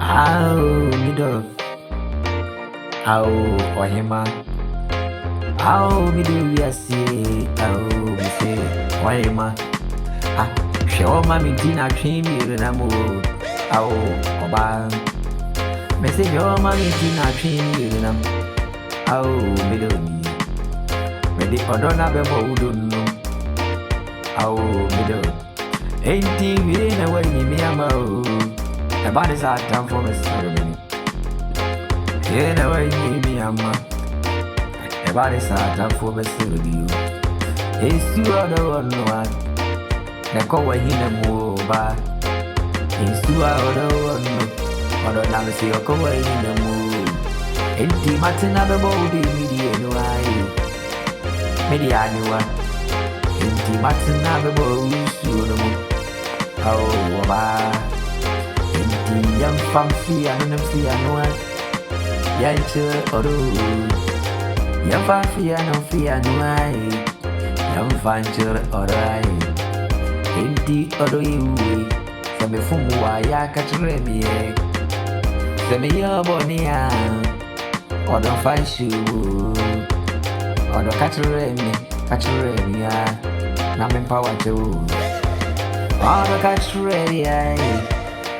Au mido, au ohima, au mido yasi, au mise ohima. Ah, show mami tina chimi na mo, au oba. Mese show mami tina chimi na, au mido ni. Medi odona bebo udunu, au mido. Enti we na we ni mi amao. Everybody's out time for me ceremony. Yeah, never give me a man. Everybody's out time for me ceremony. It's you are the one one. The cover in the move. It's you are the one. Or the name say your cover in the move. Empty Martin of the body, media no eye. Media anyone. Empty Martin of the body, you know. Oh, bye. Yang fancy and no fear no one. Yancher or Yang fancy and no fear no one. Yang fancher or I. Indeed, or you. Some from why I catch remy. Some your bonia. Or don't find you. Or don't catch remy. Catch remy. Nam power too. Or don't catch remy.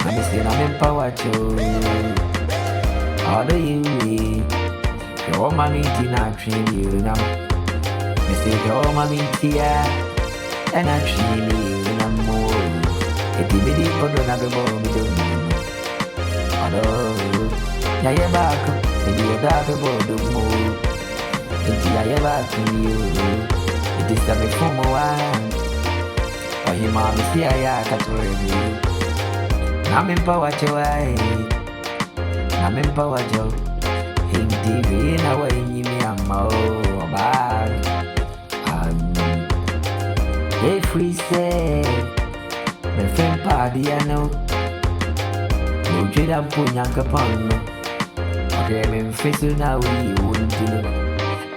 I'm still I'm in power to all the you your mommy tina train you now. I say your mommy tia and I train you no more. It be the other never more me do. Although ya ya back and you that about the more. It ya back in you. It is the form one. Or your mommy tia ya catch you. I'm in power to I'm in power to Hindi in a way you me a mo bad. If we say my friend party I know no dread and punyanka pon okay I'm facing now we wouldn't do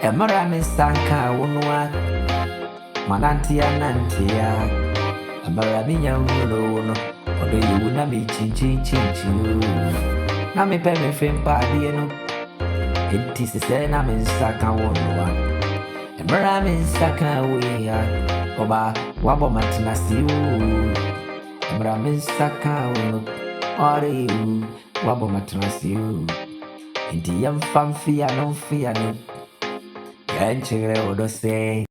a maramin sanka one one manantia nantia a marabina no. Odo you na me chin. Na me pe me fem party no. Enti se se na me saka wonwa. Emra me saka we ya. Oba wabo matina si u. Emra me saka wono. Ore you wabo matina si u. Enti yam fam fia no. Yanchere odo se.